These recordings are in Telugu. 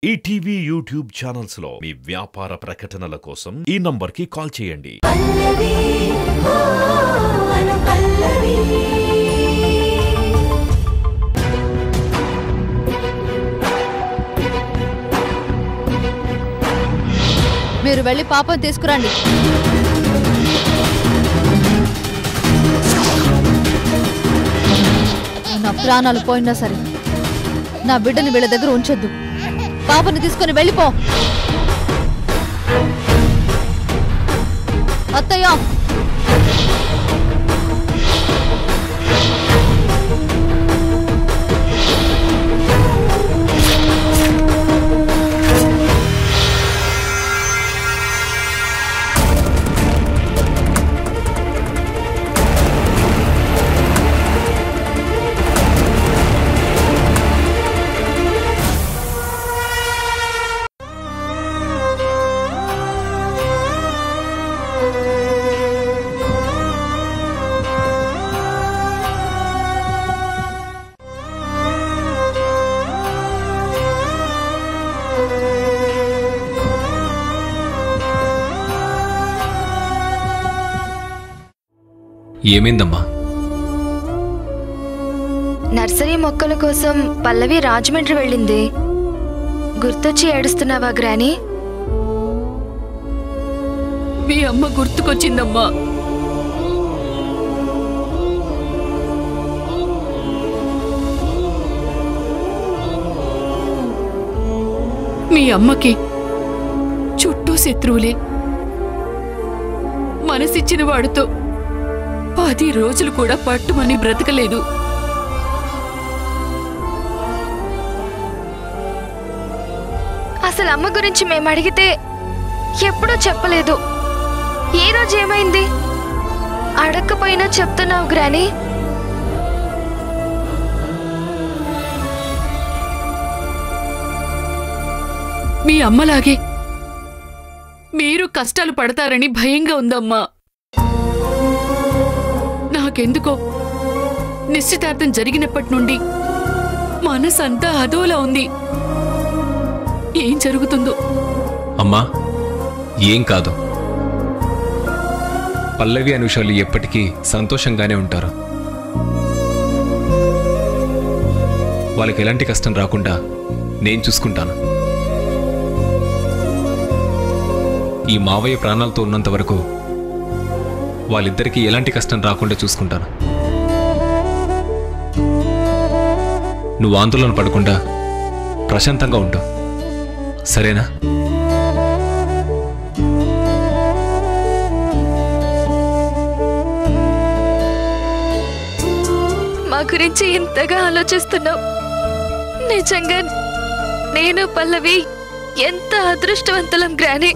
ఈటీవీ యూట్యూబ్ ఛానల్స్ లో మీ వ్యాపార ప్రకటనల కోసం ఈ నంబర్కి కాల్ చేయండి. మీరు వెళ్ళి పాపం తీసుకురండి. నా ప్రాణాలు పోయినా సరే నా బిడ్డని వీళ్ళ దగ్గర ఉంచొద్దు. పాపని తీసుకొని వెళ్ళిపో. అత్తయ్య, ఏమైందమ్మా? నర్సరీ మొక్కల కోసం పల్లవి రాజమండ్రి వెళ్ళింది. గుర్తొచ్చి ఏడుస్తున్నావా గ్రాని? మీ అమ్మ గుర్తుకొచ్చిందమ్మా. మీ అమ్మకి చుట్టూ శత్రువులే. మనసిచ్చిన వాడితో 10 రోజులు కూడా పట్టుమని బ్రతకలేదు. అసలు అమ్మ గురించి మేము అడిగితే ఎప్పుడూ చెప్పలేదు. ఈ రోజు ఏమైంది? అడగకపోయినా చెప్తున్నావు గ్రాని. మీ అమ్మలాగే మీరు కష్టాలు పడతారని భయంగా ఉందమ్మా. నాకెందుకో నిశ్చితార్థం జరిగినప్పటి నుండి మనసంతా అదోలా ఉంది. ఏం జరుగుతుందో? అమ్మా, ఏం కాదు. పల్లవి అనుషాలు ఎప్పటికీ సంతోషంగానే ఉంటారు. వాళ్ళకి ఎలాంటి కష్టం రాకుండా నేను చూసుకుంటాను. ఈ మావయ్య ప్రాణాలతో ఉన్నంత వరకు వాళ్ళిద్దరికీ ఎలాంటి కష్టం రాకుండా చూసుకుంటాను. నువ్వు ఆందోళన పడకుండా ప్రశాంతంగా ఉండు, సరేనా? మా గురించి ఇంతగా ఆలోచిస్తున్నావు. నిజంగా నేను పల్లవి ఎంత అదృష్టవంతులం గ్రాని.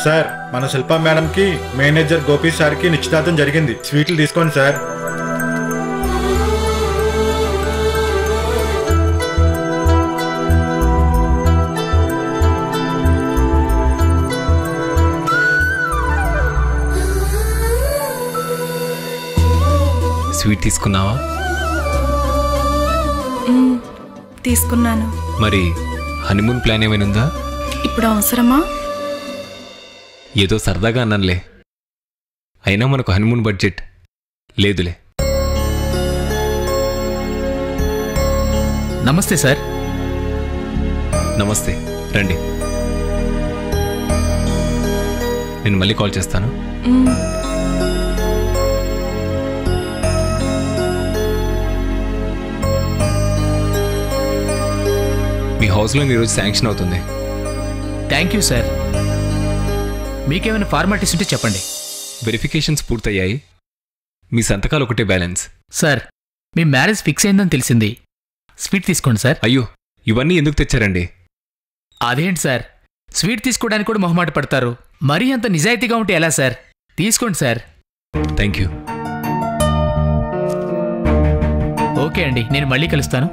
సార్, మన శిల్పా మేడం కి మేనేజర్ గోపి సార్ కి నిశ్చితార్థం జరిగింది. స్వీట్లు తీసుకోండి సార్. స్వీట్ తీసుకున్నావా? తీసుకున్నాను. మరి హనీమూన్ ప్లాన్ ఏమైనా ఉందా? ఇప్పుడు అవసరమా? ఏదో సరదాగా అన్నానులే. అయినా మనకు హనీమూన్ బడ్జెట్ లేదులే. నమస్తే సార్. నమస్తే, రండి. నేను మళ్ళీ కాల్ చేస్తాను. మీ హౌస్లో ఈరోజు శాంక్షన్ అవుతుంది. Thank you sir. మీకేమైనా ఫార్మాలిటీస్ ఉంటే చెప్పండి. వెరిఫికేషన్స్ పూర్తయ్యాయి. మీ సంతకాలు ఒకటే బ్యాలెన్స్. సార్, మీ మ్యారేజ్ ఫిక్స్ అయిందని తెలిసింది. స్వీట్ తీసుకోండి సార్. అయ్యో, ఇవన్నీ ఎందుకు తెచ్చారండి? అదేంటి సార్, స్వీట్ తీసుకోవడానికి కూడా మొహమాట పడతారు. మరీ అంత నిజాయితీగా ఉంటే ఎలా సార్? తీసుకోండి సార్. Thank you. ఓకే అండి, నేను మళ్ళీ కలుస్తాను.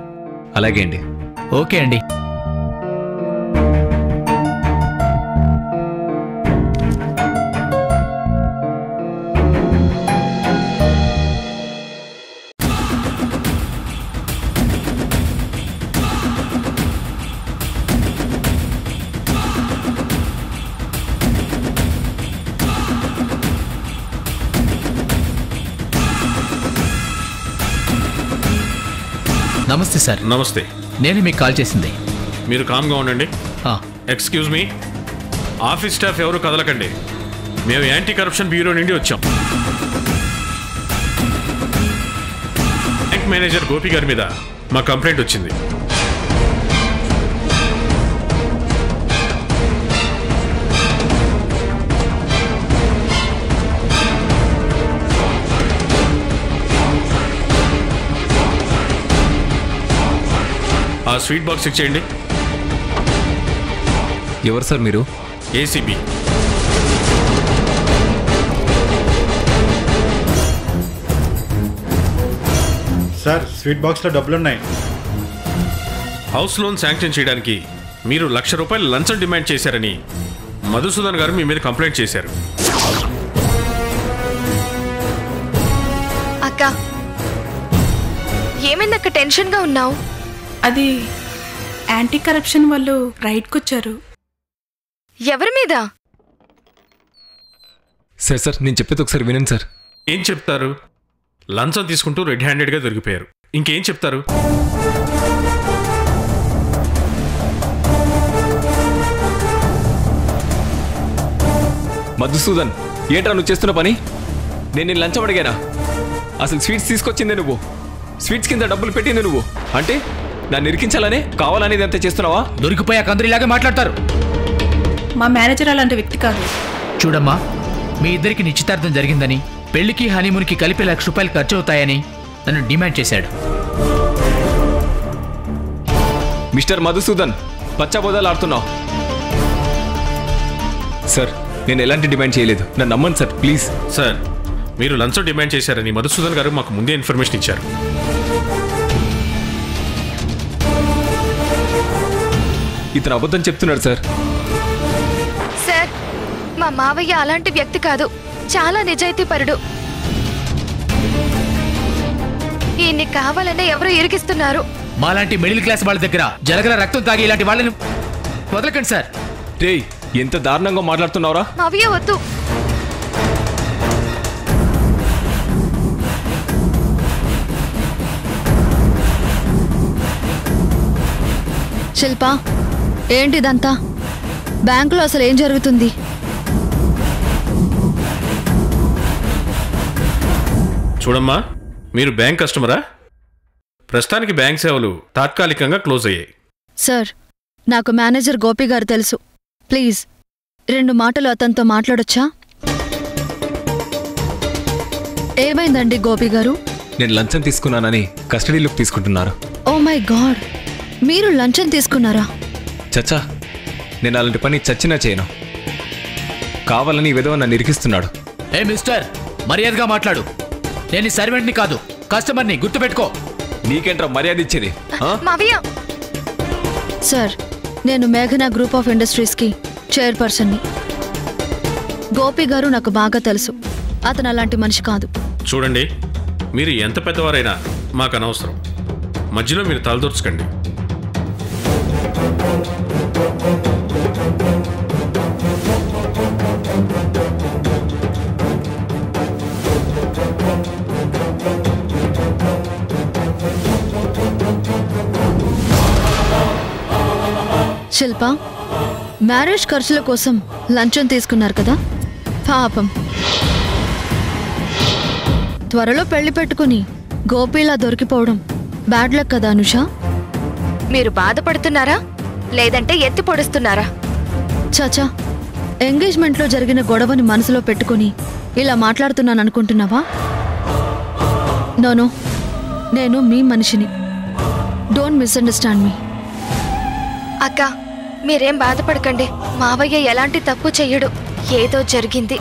అలాగే అండి. ఓకే అండి. నమస్తే సార్. నమస్తే. నేను మీకు కాల్ చేసింది. మీరు కామ్గా ఉండండి. ఎక్స్క్యూజ్ మీ, ఆఫీస్ స్టాఫ్ ఎవరు కదలకండి. మేము యాంటీ కరప్షన్ బ్యూరో నుండి వచ్చాం. బ్యాంక్ మేనేజర్ గోపి గారి మీద మా కంప్లైంట్ వచ్చింది. ఆ స్వీట్ బాక్స్ ఇచ్చేయండి. ఎవరు సార్ మీరు? ఏసీబీ. సార్ స్వీట్ బాక్స్లో డబ్బులున్నాయి. హౌస్ లోన్ శాంక్షన్ చేయడానికి మీరు ₹1,00,000 లంచం డిమాండ్ చేశారని మధుసూదన్ గారు మీ మీద కంప్లైంట్ చేశారు. అక్క, ఏమైందక్క టెన్షన్గా ఉన్నావు? అది యాంటీ కరప్షన్ వాళ్ళు రైడ్కి వచ్చారు. ఎవరి మీద? సార్ నేను చెప్పేది ఒకసారి వినండి సార్. ఏం చెప్తారు? లంచం తీసుకుంటూ రెడ్ హ్యాండెడ్గా దొరికిపోయారు. ఇంకేం చెప్తారు? మధుసూదన్, ఏంట్రా నువ్వు చేస్తున్న పని? నేను లంచం అడిగానా? అసలు స్వీట్స్ తీసుకొచ్చిందే నువ్వు, స్వీట్స్ కింద డబ్బులు పెట్టింది నువ్వు. అంటే నన్ను ఇరికించాలనే కావాలనేది అంతే చేస్తున్నావా? దొరికిపోయా కందరిలాగే మాట్లాడతారు. మా మేనేజర్ అలాంటి వ్యక్తి కాదు. చూడమ్మా, మీ ఇద్దరికి నిశ్చితార్థం జరిగిందని, పెళ్లికి హనీమూన్కి కలిపి ₹1,00,000 ఖర్చు అవుతాయని నన్ను డిమాండ్ చేశాడు. మిస్టర్ మధుసూదన్, పచ్చబోదాలు ఆడుతున్నావు. సార్ నేను ఎలాంటి డిమాండ్ చేయలేదు, నన్ను నమ్మండి సార్ ప్లీజ్. సార్, మీరు లంచం డిమాండ్ చేశారని మధుసూదన్ గారు మాకు ముందే ఇన్ఫర్మేషన్ ఇచ్చారు. ఇతను అబద్ధం చెప్తున్నాడు సార్. సార్, మా మావయ్య అలాంటి వ్యక్తి కాదు, చాలా నిజాయితీపరుడు. ఈయన్ని కావాలనే ఎవరో ఇరికిస్తున్నారు. మాలాంటి మిడిల్ క్లాస్ వాళ్ళ దగ్గర జలగల రక్తం తాగి ఇలాంటి వాళ్ళని వదలకండి సార్. రేయ్, ఎంత దారుణంగా మాట్లాడుతున్నావురా? మావయ్య వద్దు. శిల్ప, ఏంటిదంతా? బ్యాంకులో అసలు ఏం జరుగుతుంది? చూడమ్మా, మీరు బ్యాంక్ కస్టమరా? ప్రస్తుతానికి బ్యాంక్ సేవలు తాత్కాలికంగా క్లోజ్ అయ్యాయి. సార్, నాకు మేనేజర్ గోపి గారు తెలుసు. ప్లీజ్ 2 మాటలు అతనితో మాట్లాడొచ్చా? ఏమైందండి గోపి గారు? నేను లంచం తీసుకున్నానని కస్టడీలోకి తీసుకుంటున్నారు. ఓ మై గాడ్, మీరు లంచం తీసుకున్నారా? చచ్చా, నేను అలాంటి పని చచ్చినా చేయను. కావాలని ఈ విధవ నన్ను ఇరికిస్తున్నాడు. ఏ మిస్టర్, మర్యాదగా మాట్లాడు. నేను సర్వెంట్ని కాదు, కస్టమర్ని, గుర్తుపెట్టుకో. నీకేంట్రా మర్యాద ఇచ్చేది? మావయ్య, సార్, నేను మేఘనా గ్రూప్ ఆఫ్ ఇండస్ట్రీస్కి చైర్పర్సన్ని. గోపి గారు నాకు బాగా తెలుసు. అతను అలాంటి మనిషి కాదు. చూడండి, మీరు ఎంత పెద్దవారైనా మాకు అనవసరం. మధ్యలో మీరు తలదూర్చకండి. శిల్ప, మ్యారేజ్ ఖర్చుల కోసం లంచం తీసుకున్నారు కదా? పాపం. త్వరలో పెళ్లి పెట్టుకుని గోపిలా దొరికిపోవడం బ్యాడ్ లక్ కదా అనుష? మీరు బాధపడుతున్నారా లేదంటే ఎత్తి పొడుస్తున్నారా? చాచా, ఎంగేజ్మెంట్లో జరిగిన గొడవని మనసులో పెట్టుకుని ఇలా మాట్లాడుతున్నాను అనుకుంటున్నావా? నోనో, నేను మీ మనిషిని. డోంట్ మిస్అండర్స్టాండ్ మీ. అక్క, మీరేం బాధపడకండి. మావయ్య ఎలాంటి తప్పు చెయ్యడు. ఏదో జరిగింది.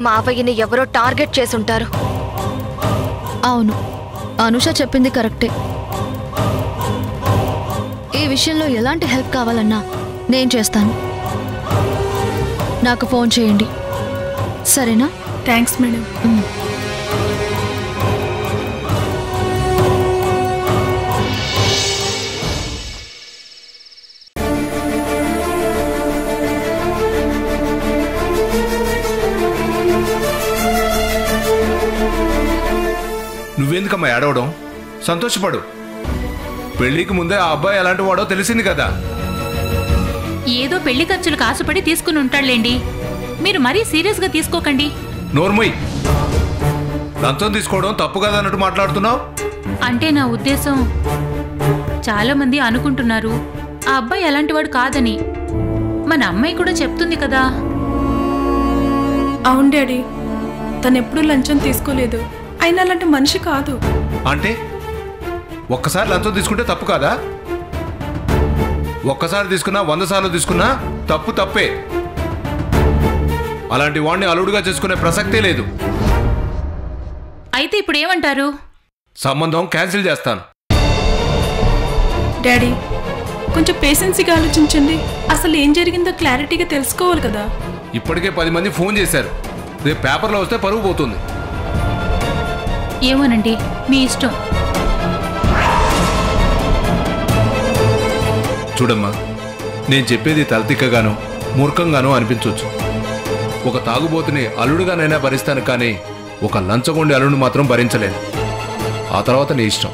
మావయ్యని ఎవరో టార్గెట్ చేసుంటారు. అవును, అనుష చెప్పింది కరెక్టే. ఈ విషయంలో ఎలాంటి హెల్ప్ కావాలన్నా నేను చేస్తాను. నాకు ఫోన్ చేయండి, సరేనా? Thanks madam. నువ్వెందుకమ్మా ఏడవడం? సంతోషపడు. పెళ్లికి ముందే ఆ అబ్బాయి ఎలాంటి వాడో తెలిసింది కదా. ఏదో పెళ్లి ఖర్చులకు ఆశపడి తీసుకుని ఉంటాడులేండి. మీరు మరీ సీరియస్గా తీసుకోకండి. నోర్మోయ్, లంచం తీసుకోవడం తప్పు కదా అన్నట్టు మాట్లాడుతున్నావు. అంటే నా ఉద్దేశం, చాలా మంది అనుకుంటున్నారు ఆ అబ్బాయి అలాంటివాడు కాదని. మన అమ్మాయి కూడా చెప్తుంది కదా. అవును డాడీ, తనెప్పుడూ లంచం తీసుకోలేదు. అయినా అలాంటి మనిషి కాదు. అంటే ఒక్కసారి లంచం తీసుకుంటే తప్పు కాదా? ఒక్కసారి తీసుకున్నా 100 సార్లు తీసుకున్నా తప్పు తప్పే. అలాంటి వాడిని అల్లుడుగా చేసుకునే ప్రసక్తే లేదు. అయితే ఇప్పుడు ఏమంటారు? సంబంధం క్యాన్సిల్ చేస్తాను. డాడీ, కొంచెం పేషెన్సీగా ఆలోచించండి. అసలు ఏం జరిగిందో క్లారిటీగా తెలుసుకోవాలి కదా. ఇప్పటికే 10 మంది ఫోన్ చేశారు. రేపు పేపర్లో వస్తే పరువు పోతుంది. ఏమోనండి, మీ ఇష్టం. చూడమ్మా, నేను చెప్పేది తలతిక్కగానో మూర్ఖంగానో అనిపించవచ్చు. ఒక తాగుబోతుని అల్లుడుగానైనా భరిస్తాను, కానీ ఒక లంచగొండి అల్లుడిని మాత్రం భరించలేను. ఆ తర్వాత నీ ఇష్టం.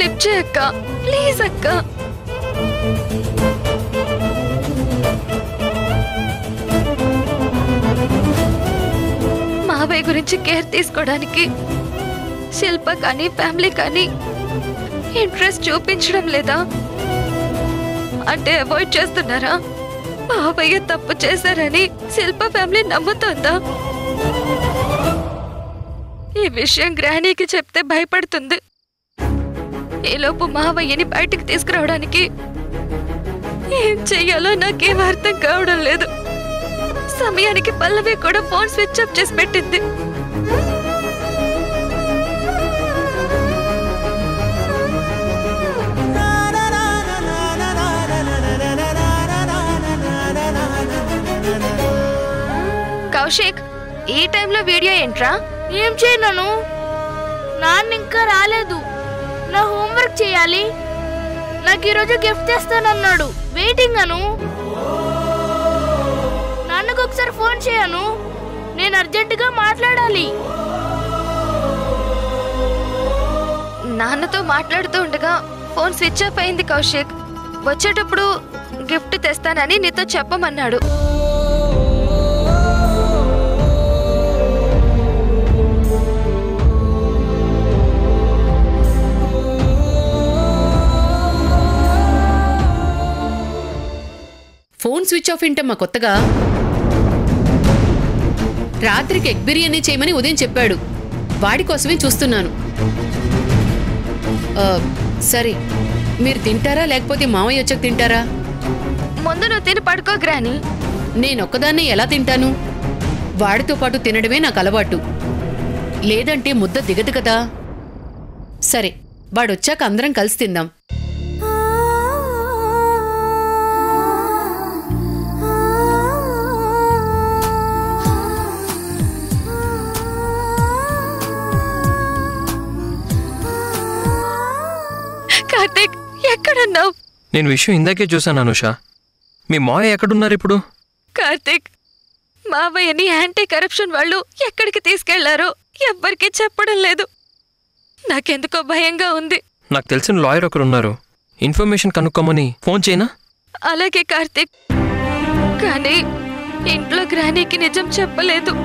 లిఫ్ట్ చేయక్క, ప్లీజ్ అక్క. మావయ్య గురించి కేర్ తీసుకోవడానికి శిల్ప కానీ ఫ్యామిలీ కానీ ఇంట్రెస్ట్ చూపించడం లేదా? అంటే అవాయిడ్ చేస్తున్నారా? మావయ్య తప్పు చేశారని శిల్ప ఫ్యామిలీ నమ్ముతోందా? ఈ విషయం గ్రానీకి చెప్తే భయపడుతుంది. ఈలోపు మావయ్యని బయటికి తీసుకురావడానికి ఏం చెయ్యాలో నాకేం అర్థం కావడం లేదు. సమయానికి పల్లవి కూడా ఫోన్ స్విచ్ ఆఫ్ చేసి పెట్టింది. కౌశిక్, ఈ టైంలో వీడియో ఏంట్రా? ఏం చేయను, నాన్న ఇంకా రాలేదు. నా హోంవర్క్ చేయాలి. నాకు ఈరోజు గిఫ్ట్ తెస్తానన్నాడు. వెయిటింగ్ అను. నాన్నకు ఒకసారి ఫోన్ చేయను, నేను అర్జెంటుగా మాట్లాడాలి. నాన్నతో మాట్లాడుతూ ఉండగా ఫోన్ స్విచ్ ఆఫ్ అయింది కౌశిక్. వచ్చేటప్పుడు గిఫ్ట్ తెస్తానని నీతో చెప్పమన్నాడు. ఫోన్ స్విచ్ ఆఫ్ ఏంటమ్మా కొత్తగా? రాత్రికి ఎగ్ బిర్యానీ చేయమని ఉదయం చెప్పాడు. వాడి కోసమే చూస్తున్నాను. సరే, మీరు తింటారా లేకపోతే మావయ్య వచ్చాక తింటారా? ముందు నువ్వు తిని పడుకో గ్రాని. నేనొక్కదాన్నే ఎలా తింటాను? వాడితో పాటు తినడమే నాకు అలవాటు. లేదంటే ముద్ద దిగదు కదా. సరే, వాడొచ్చాక అందరం కలిసి తిందాం. కార్తీక్, ఎక్కడున్నావు? నేను విషయం ఇందాకే చూశాను అనుష. మీ మావయ్య ఎక్కడున్నారు ఇప్పుడు? కార్తీక్, మావయ్యని యాంటీ కరప్షన్ వాళ్ళు ఎక్కడికి తీసుకెళ్లారో ఎవ్వరికీ చెప్పడం లేదు. నాకెందుకో భయంగా ఉంది. నాకు తెలిసిన లాయర్ ఒకరు ఉన్నారు. ఇన్ఫర్మేషన్ కనుక్కోమని ఫోన్ చేయనా? అలాగే కార్తీక్, కానీ ఇంట్లో గ్రానీకి నిజం చెప్పలేదు.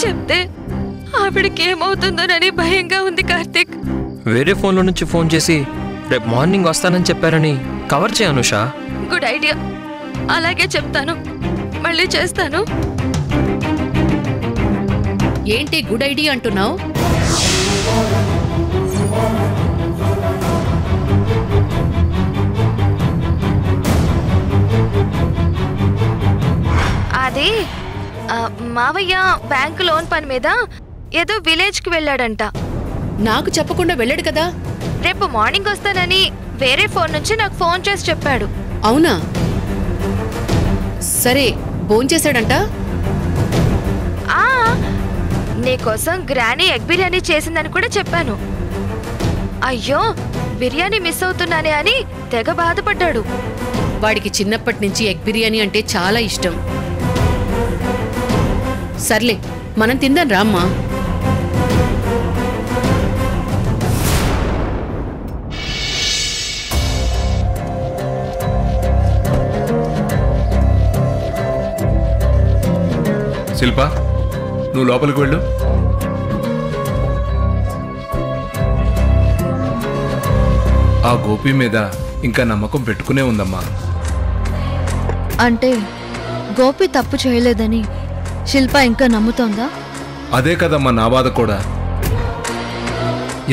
చెప్తే ఆవిడకి ఏమవుతుందోనని భయంగా ఉంది కార్తీక్. వేరే ఫోన్లో నుంచి ఫోన్ చేసి రేపు మార్నింగ్ వస్తానని చెప్పారని కవర్ చేయ అనుష. గుడ్ ఐడియా, అలాగే చెప్తాను. మళ్ళీ చేస్తాను. ఏంటి గుడ్ ఐడియా అంటున్నావు? అది మావయ్య బ్యాంకు లోన్ పని మీద ఏదో విలేజ్కి వెళ్ళాడంట. నాకు చెప్పకుండా వెళ్ళాడు కదా. రేపు మార్నింగ్ వస్తానని వేరే ఫోన్ నుంచి నాకు ఫోన్ చేసి చెప్పాడు. అవునా? సరే, భోంచేశాడంట? నీకోసం గ్రానీ ఎగ్ బిర్యానీ చేసిందని కూడా చెప్పాను. అయ్యో, బిర్యానీ మిస్ అవుతున్నానే అని తెగ బాధపడ్డాడు. వాడికి చిన్నప్పటి నుంచి ఎగ్ బిర్యానీ అంటే చాలా ఇష్టం. సర్లే, మనం తిందాం రామ్మా. శిల్ప, నువ్వు లోపలికి వెళ్ళు. ఆ గోపి మీద ఇంకా నమ్మకం పెట్టుకునే ఉందమ్మా. అంటే గోపి తప్పు చేయలేదని శిల్ప ఇంకా నమ్ముతోందా? అదే కదమ్మా నా బాధ కూడా.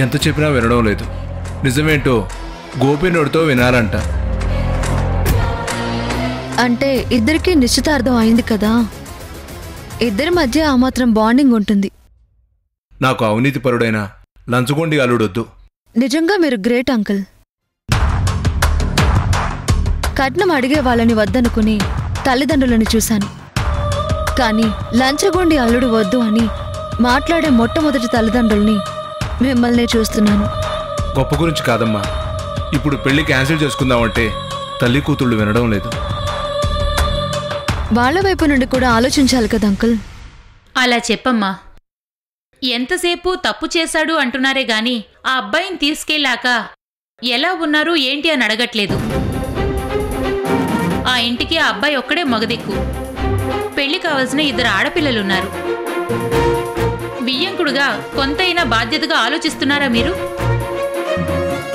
ఎంత చెప్పినా వినడం లేదు. నిజమేంటో గోపి నోడితో వినాలంట. అంటే ఇద్దరికీ నిశ్చితార్థం అయింది కదా, ఇద్దరి మధ్య ఆ మాత్రం బాండింగ్ ఉంటుంది. నాకు అవినీతిపరుడైన లంచగొండి అల్లుడొద్దు. నిజంగా మీరు గ్రేట్ అంకుల్. కట్నం అడిగే వాళ్ళని వద్దనుకుని తల్లిదండ్రులను చూశాను, కానీ లంచగొండి అల్లుడు వద్దు అని మాట్లాడే మొట్టమొదటి తల్లిదండ్రుల్ని మిమ్మల్నే చూస్తున్నాను. గొప్ప గురించి కాదమ్మా, ఇప్పుడు పెళ్లి క్యాన్సిల్ చేసుకుందామంటే తల్లి కూతుళ్ళు వినడం లేదు. వాళ్ళ వైపు నుండి కూడా ఆలోచించాలి కదా అంకుల్. అలా చెప్పమ్మా. ఎంతసేపు తప్పు చేశాడు అంటున్నారే గాని ఆ అబ్బాయిని తీసుకెళ్ళాక ఎలా ఉన్నారు ఏంటి అని అడగట్లేదు. ఆ ఇంటికి ఆ అబ్బాయి ఒక్కడే మగదిక్కు. పెళ్లి కావలసిన 2 ఆడపిల్లలున్నారు. బియ్యంకుడుగా కొంతైనా బాధ్యతగా ఆలోచిస్తున్నారా మీరు?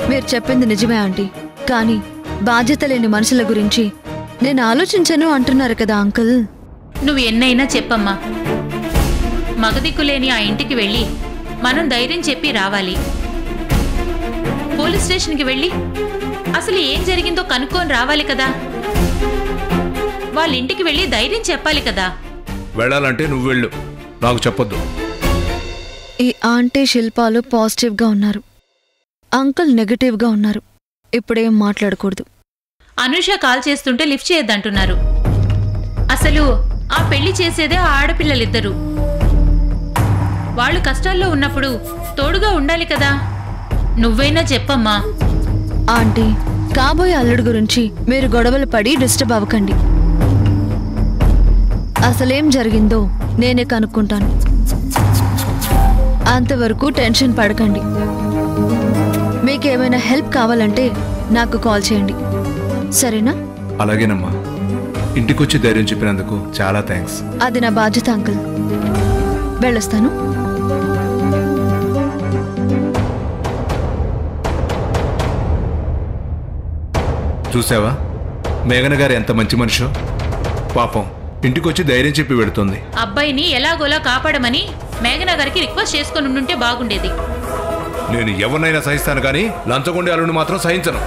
మీరు చెప్పింది నిజమే ఆంటీ, కానీ బాధ్యత లేని మనుషుల గురించి నేను ఆలోచించను అంటున్నారు కదా అంకుల్. నువ్వు ఎన్నైనా చెప్పమ్మా. మగదిక్కులేని ఆ ఇంటికి వెళ్ళి మనం ధైర్యం చెప్పి రావాలి. పోలీస్ స్టేషన్కి వెళ్ళి అసలు ఏం జరిగిందో కనుక్కొని రావాలి కదా. వాళ్ళ ఇంటికి వెళ్ళి ధైర్యం చెప్పాలి కదా. వెళ్ళాలంటే నువ్వు వెళ్ళు, నాకు చెప్పొద్దు. ఈ ఆంటీ శిల్పాలు పాజిటివ్గా ఉన్నారు, అంకుల్ నెగటివ్గా ఉన్నారు. ఇప్పుడేం మాట్లాడకూడదు. అనూష కాల్ చేస్తుంటే లిఫ్ట్ చేయొద్దంటున్నారు. అసలు ఆ పెళ్లి చేసేదే ఆ ఆడపిల్లలిద్దరూ. వాళ్ళు కష్టాల్లో ఉన్నప్పుడు తోడుగా ఉండాలి కదా. నువ్వైనా చెప్పమ్మా. ఆంటీ, కాబోయే అల్లుడు గురించి మీరు గొడవలు పడి డిస్టర్బ్ అవ్వకండి. అసలేం జరిగిందో నేనే కనుక్కుంటాను. అంతవరకు టెన్షన్ పడకండి. మీకేమైనా హెల్ప్ కావాలంటే నాకు కాల్ చేయండి, సరేనా? అలాగేనమ్మా. ఇంటికొచ్చి ధైర్యం చెప్పినందుకు చాలా థ్యాంక్స్. అది నా బాధ్యత అంకుల్. వెళ్ళొస్తాను. చూసావా మేఘన గారు ఎంత మంచి మనిషో. పాపం ఇంటికొచ్చి ధైర్యం చెప్పి వెడుతుంది. అబ్బాయిని ఎలాగోలా కాపాడమని మేఘనా గారికి రిక్వెస్ట్ చేసుకొని ఉండుంటే బాగుండేది. నేను ఎవరినైనా సహిస్తాను కానీ లంచగొండి అల్లుడిని మాత్రం సహించను.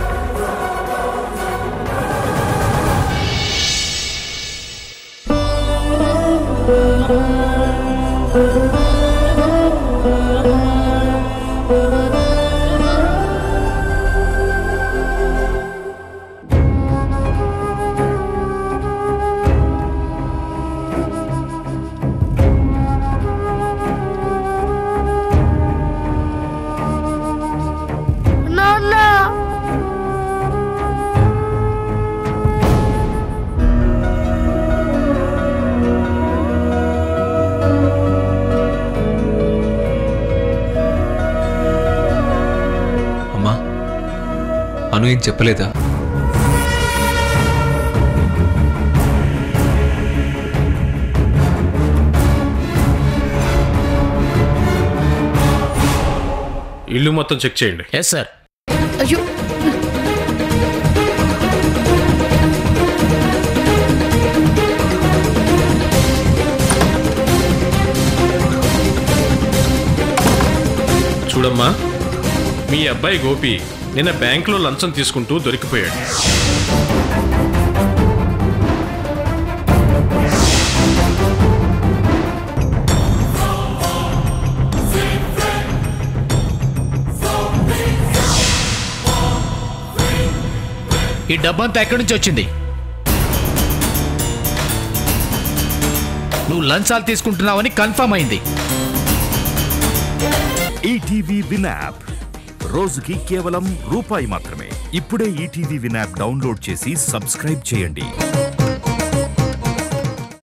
అను ఏం చెప్పలేదా? ఇల్లు మొత్తం చెక్ చేయండి. Yes sir. అయ్యో, చూడమ్మా, మీ అబ్బాయి గోపి నిన్న బ్యాంకులో లంచం తీసుకుంటూ దొరికిపోయాడు. ఈ డబ్బంతా ఎక్కడి నుంచి వచ్చింది? నువ్వు లంచాలు తీసుకుంటున్నావని కన్ఫర్మ్ అయింది. ఈటీవీ విన్ యాప్ రోజుకి కేవలం రూపాయి మాత్రమే. ఇప్పుడే ఈటీవీ విన్ యాప్ డౌన్లోడ్ చేసి సబ్స్క్రైబ్ చేయండి.